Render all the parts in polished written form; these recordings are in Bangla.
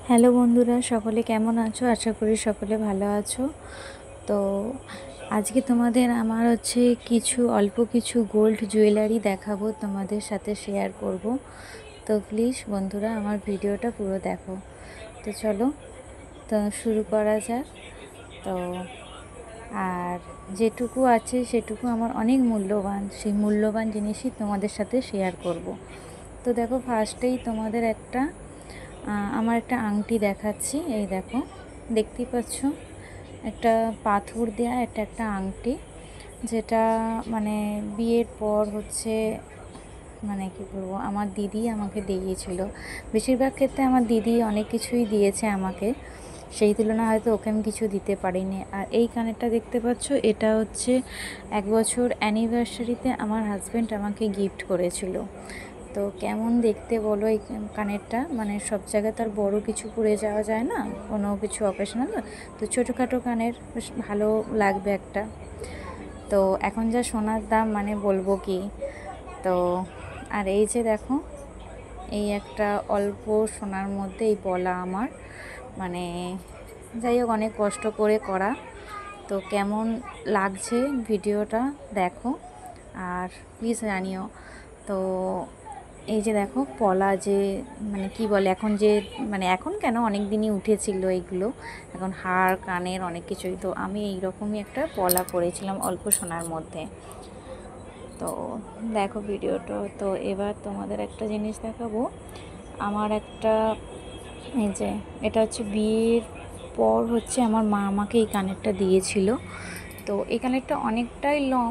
হ্যালো বন্ধুরা, সকলে কেমন আছো? আশা করি সকলে ভালো আছো। তো আজকে তোমাদের আমার অল্প কিছু গোল্ড জুয়েলারি দেখাবো, তোমাদের সাথে শেয়ার করব। তো প্লিজ বন্ধুরা আমার ভিডিওটা পুরো দেখো। তো চলো, তো শুরু করা যাক। তো আর যেটুকু আছে সেটুকু আমার অনেক মূল্যবান, সেই মূল্যবান জিনিসই তোমাদের সাথে শেয়ার করব। তো দেখো, ফার্স্টেই তোমাদের আমার একটা আংটি দেখাচ্ছি। এই দেখো, দেখতেই পাচ্ছ, একটা পাথর দেয়া এটা একটা আংটি, যেটা মানে বিয়ের পর মানে কি বলবো, আমার দিদি আমাকে দিয়েছিল। বেশিরভাগ ক্ষেত্রে আমার দিদি অনেক কিছুই দিয়েছে আমাকে, সেই তুলনায় হয়তো ওকে আমি কিছু দিতে পারিনি। আর এই কানেরটা দেখতে পাচ্ছ, এটা 1 বছর অ্যানিভার্সারিতে আমার হাজব্যান্ড আমাকে গিফট করেছিল। তো কেমন দেখতে বলো এই কানেরটা, মানে সব জায়গায় তার বড় কিছু পরে যাওয়া যায় না, কোনো কিছু অকেশনাল, তো ছোটোখাটো কানের বেশ ভালো লাগবে একটা। তো এখন যা সোনার দাম, মানে বলবো কি। তো আর এই যে দেখো, এই একটা অল্প সোনার মধ্যে এই পলা আমার, মানে যাই হোক অনেক কষ্ট করে করা। তো কেমন লাগছে ভিডিওটা দেখো আর প্লিজ জানিও। তো এই যে দেখো পলা, যে মানে কি বলে এখন, মানে এখন কেন, অনেক দিনই উঠেছিল এইগুলো, এখন হার কানের অনেক কিছুই। তো আমি এইরকমই একটা পলা পরেছিলাম অল্প সোনার মধ্যে। তো দেখো ভিডিওটা। তো এবার তোমাদের একটা জিনিস দেখাবো। আমার এই যে এটা বিয়ের পর আমার মা আমাকে এই কানেরটা দিয়েছিল। তো এই কানেরটা অনেকটাই লং,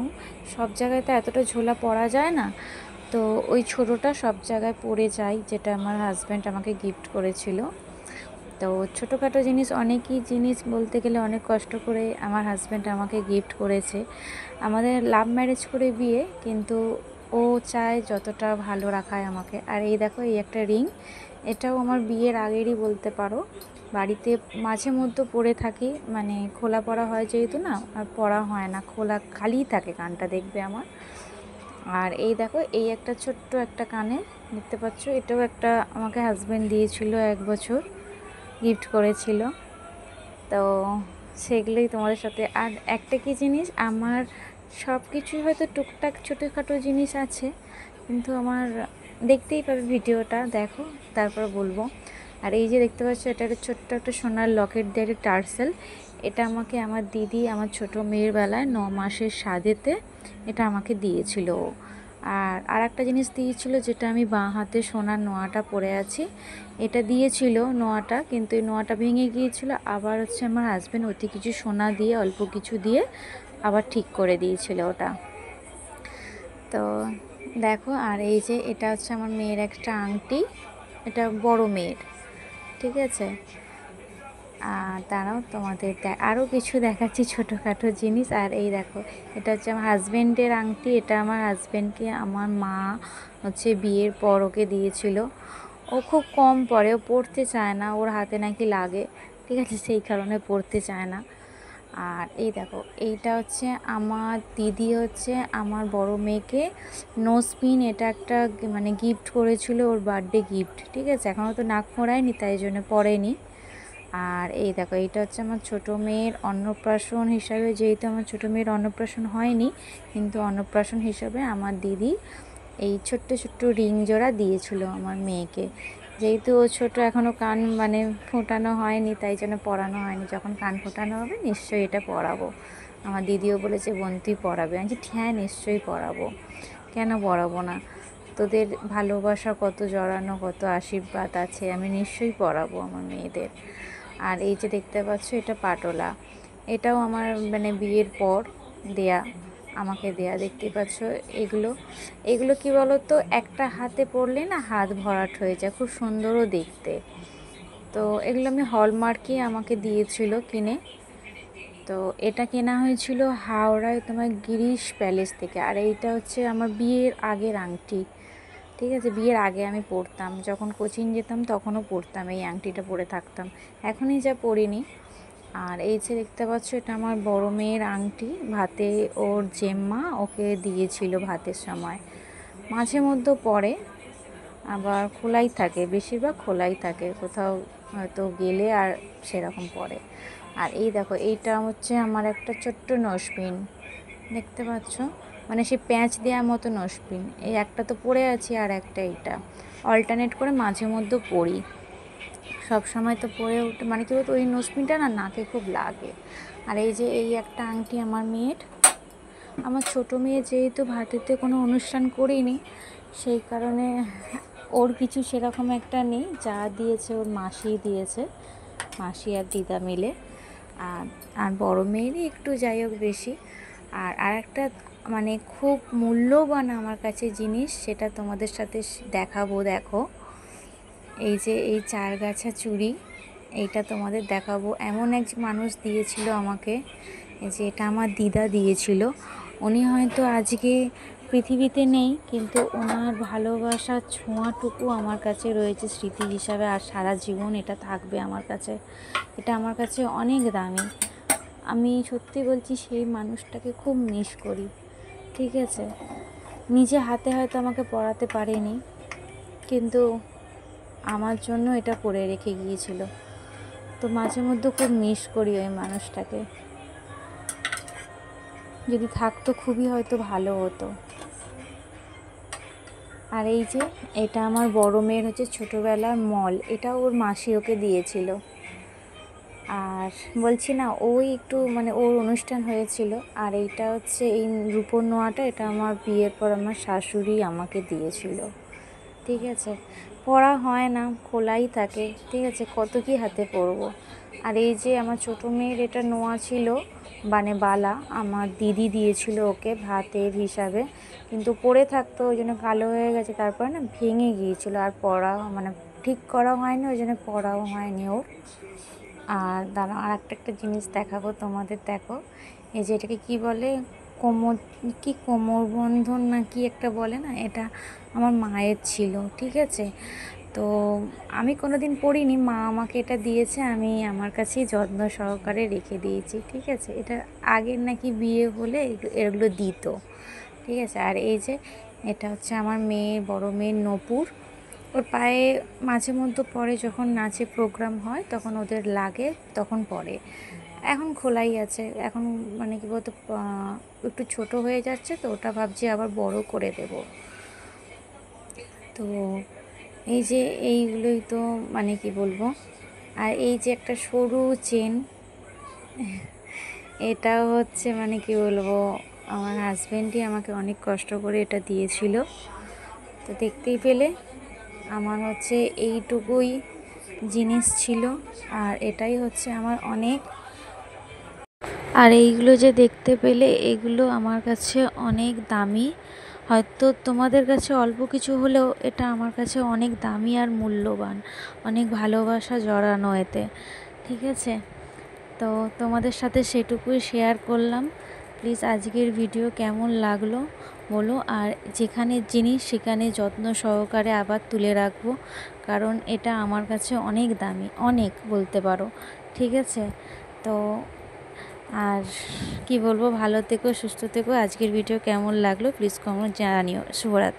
সব জায়গায় তো এতটা ঝোলা পরা যায় না। তো ওই ছোটোটা সব জায়গায় পরে যায়, যেটা আমার হাজব্যান্ড আমাকে গিফট করেছিল। তো ছোটোখাটো অনেকই জিনিস বলতে গেলে অনেক কষ্ট করে আমার হাজব্যান্ড আমাকে গিফট করেছে। আমাদের লাভ ম্যারেজ করে বিয়ে, কিন্তু ও চায় যতটা ভালো রাখায় আমাকে। আর এই দেখো, এই একটা রিং, এটাও আমার বিয়ের আগেরই বলতে পারো। বাড়িতে মাঝে মধ্যে পরে থাকি, মানে খোলা পরা হয় যেহেতু না, আর পরা হয় না, খোলা খালিই থাকে কানটা, দেখবে আমার। আর এই দেখো, এই একটা ছোট্ট একটা কানে দেখতে পাচ্ছ, এটাও একটা আমাকে হাজব্যান্ড দিয়েছিল, 1 বছর গিফট করেছিল। তো সেগুলোই তোমাদের সাথে। আর একটা কি জিনিস, আমার সব কিছুই হয়তো টুকটাক ছোটোখাটো জিনিস আছে, কিন্তু আমার দেখতেই পাবে, ভিডিওটা দেখো তারপর বলবো। আর এই যে দেখতে পাচ্ছ, এটা একটা ছোট্ট একটা সোনার লকেট দিয়ে টার্সেল। এটা আমাকে আমার দিদি আমার ছোটো মেয়ের বেলায় 9 মাসের সাধেতে এটা আমাকে দিয়েছিল। আর একটা জিনিস দিয়েছিল, যেটা আমি বাঁ হাতে সোনার নোয়াটা পরে আছি, এটা দিয়েছিল নোয়াটা, কিন্তু এই নোয়াটা ভেঙে গিয়েছিল। আবার আমার হাজব্যান্ড অতি কিছু সোনা দিয়ে, অল্প কিছু দিয়ে আবার ঠিক করে দিয়েছিল ওটা। তো দেখো, আর এই যে এটা আমার মেয়ের একটা আংটি, এটা বড় মেয়ের, ঠিক আছে। আর তারাও তোমাদের আরও কিছু দেখাচ্ছি ছোটোখাটো জিনিস। আর এই দেখো, এটা আমার হাজব্যান্ডের আংটি, এটা আমার হাজব্যান্ডকে আমার মা বিয়ের পর ওকে দিয়েছিল। ও খুব কম পরে, ও পড়তে চায় না, ওর হাতে নাকি লাগে, ঠিক আছে, সেই কারণে পড়তে চায় না। আর এই দেখো, এইটা আমার দিদি আমার বড় মেয়েকে নোজপিন, এটা একটা মানে গিফট করেছিল, ওর বার্থডে গিফট, ঠিক আছে। এখনও তো নাক মোড়ায়নি, তাই জন্য পড়েনি। আর এই দেখো, এইটা আমার ছোটো মেয়ের অন্নপ্রাশন হিসাবে, যেহেতু আমার ছোটো মেয়ের অন্নপ্রাশন হয়নি, কিন্তু অন্নপ্রাশন হিসাবে আমার দিদি এই ছোট্ট ছোট্ট রিং জোড়া দিয়েছিল আমার মেয়েকে। যেহেতু ও ছোটো, এখনও কান মানে ফোটানো হয়নি, তাই জন্য পরানো হয়নি। যখন কান ফোটানো হবে নিশ্চয়ই এটা পরাবো। আমার দিদিও বলেছে, বোন তুই পরাবে। আমি বলছি হ্যাঁ, নিশ্চয়ই পরাবো, কেন পরাবো না। তোদের ভালোবাসা কত জড়ানো, কত আশীর্বাদ আছে, আমি নিশ্চয়ই পরাবো আমার মেয়েদের। আর এই যে দেখতে পাচ্ছ, এটা পাটোলা, এটাও আমার মানে বিয়ের পর আমাকে দেয়া, দেখতে পাচ্ছ। এগুলো কি বলো তো, একটা হাতে পরলে না হাত ভরাট হয়ে যায়, খুব সুন্দরও দেখতে। তো এগুলো আমি হলমার্কই আমাকে দিয়েছিল কিনে। তো এটা কেনা হয়েছিল হাওড়ায় তোমার গিরিশ প্যালেস থেকে। আর এইটা আমার বিয়ের আগের আংটি, ঠিক আছে। বিয়ের আগে আমি পরতাম, যখন কোচিং যেতাম তখনও পরতাম, এই আংটিটা পরে থাকতাম, এখনই যা পরিনি। আর এই যে দেখতে পাচ্ছ, এটা আমার বড় মেয়ের আংটি, ভাতে ওর জেম্মা ওকে দিয়েছিল ভাতের সময়, মাঝে মধ্যে পরে। আবার খোলাই থাকে, বেশিরভাগ খোলাই থাকে, কোথাও হয়তো গেলে আর সেরকম পড়ে। আর এই দেখো, এইটা হচ্ছে আমার একটা ছোট্ট নসপিন, দেখতে পাচ্ছ, মানে সে প্যাঁচ দেওয়ার মতো নসপিন। এই একটা তো পরে আছি, আর একটা এইটা অল্টারনেট করে মাঝে মধ্যে পরি, সব সময় তো পরে উঠে মানে কি বলতো, ওই নসপিনটা না নাকে খুব লাগে। আর এই যে এই একটা আংটি আমার মেয়ের, আমার ছোটো মেয়ে যেহেতু ভাতেতে কোনো অনুষ্ঠান করিনি, সেই কারণে ওর কিছু সেরকম একটা নেই, যা দিয়েছে ওর মাসি দিয়েছে, মাসি আর দিদা মিলে। আর আর বড়ো মেয়েরই একটু যাই হোক বেশি। আর একটা মানে খুব মূল্যবান আমার কাছে জিনিস, সেটা তোমাদের সাথে দেখাবো। দেখো, এই যে এই 4 গাছা চুড়ি, এইটা তোমাদের দেখাবো। এমন এক মানুষ দিয়েছিল আমাকে, এই যে এটা আমার দিদা দিয়েছিল। উনি হয়তো আজকে পৃথিবীতে নেই, কিন্তু ওনার ভালোবাসার ছোঁয়াটুকু আমার কাছে রয়েছে স্মৃতি হিসাবে, আর সারা জীবন এটা থাকবে আমার কাছে। এটা আমার কাছে অনেক দামি। আমি সত্যি বলছি, সেই মানুষটাকে খুব মিস করি। ঠিক আছে, নিজে হাতে হয়তো আমাকে পড়াতে পারেনি, কিন্তু আমার জন্য এটা করে রেখে গিয়েছিল। তো মাঝে মধ্যে খুব মিস করি ওই মানুষটাকে, যদি থাকতো খুবই হয়তো ভালো হতো। আর এই যে এটা আমার বড় মেয়ের হচ্ছে ছোটোবেলার মল, এটা ওর মাসি ওকে দিয়েছিল। আর বলছি না, ওই একটু মানে ওর অনুষ্ঠান হয়েছিল। আর এইটা হচ্ছে এই রূপোর নোয়াটা, এটা আমার বিয়ের পর আমার শাশুড়ি আমাকে দিয়েছিল। ঠিক আছে, পড়া হয় না, খোলাই থাকে। ঠিক আছে, কত কি হাতে পরবো। আর এই যে আমার ছোটো মেয়ের এটা নোয়া ছিল, মানে বালা, আমার দিদি দিয়েছিল ওকে ভাতের হিসাবে, কিন্তু পরে থাকতো, ওই জন্য কালো হয়ে গেছে। তারপরে না ভেঙে গিয়েছিলো, আর পড়া মানে ঠিক করা হয়নি, ওই জন্য পড়াও হয়নি ওর। আর দাঁড়া, আর একটা জিনিস দেখাবো তোমাদের। দেখো, এই যে এটাকে কী বলে, কোমর, কি কোমর বন্ধন না কি একটা বলে না, এটা আমার মায়ের ছিল। ঠিক আছে, তো আমি কোনো দিন পড়িনি, মা আমাকে এটা দিয়েছে, আমি আমার কাছেই যত্ন সহকারে রেখে দিয়েছি। ঠিক আছে, এটা আগের নাকি বিয়ে হলে এগুলো দিত। ঠিক আছে, আর এই যে এটা হচ্ছে আমার মেয়ের, বড় মেয়ের নপুর, ওর পায়ে মাঝে মধ্যে পরে, যখন নাচে প্রোগ্রাম হয় তখন ওদের লাগে, তখন পরে। এখন খোলাই আছে, এখন মানে কি বলতো, একটু ছোট হয়ে যাচ্ছে, তো ওটা ভাবছি আবার বড় করে দেব। তো এই যে এইগুলোই তো মানে কি বলবো। আর এই যে একটা সরু চেন, এটাও হচ্ছে মানে কি বলবো, আমার হাজব্যান্ডই আমাকে অনেক কষ্ট করে এটা দিয়েছিল। তো দেখতেই পেলে আমার হচ্ছে এইটুকুই জিনিস ছিল, আর এটাই হচ্ছে আমার অনেক। আর এইগুলো যে দেখতে পেলে, এগুলো আমার কাছে অনেক দামি। হয়তো তোমাদের কাছে অল্প কিছু হলেও এটা আমার কাছে অনেক দামি আর মূল্যবান, অনেক ভালোবাসা জড়ানো এতে। ঠিক আছে, তো তোমাদের সাথে সেটুকুই শেয়ার করলাম। প্লিজ আজকের ভিডিও কেমন লাগলো বলো, আর যেখানে জিনিস সেখানে যত্ন সহকারে আবার তুলে রাখবো, কারণ এটা আমার কাছে অনেক দামি, অনেক বলতে পারো। ঠিক আছে, তো আর কি বলবো, ভালো থেকো, সুস্থ থেকো। আজকের ভিডিও কেমন লাগলো প্লিজ কমেন্ট জানিও। শুভরাত্রি।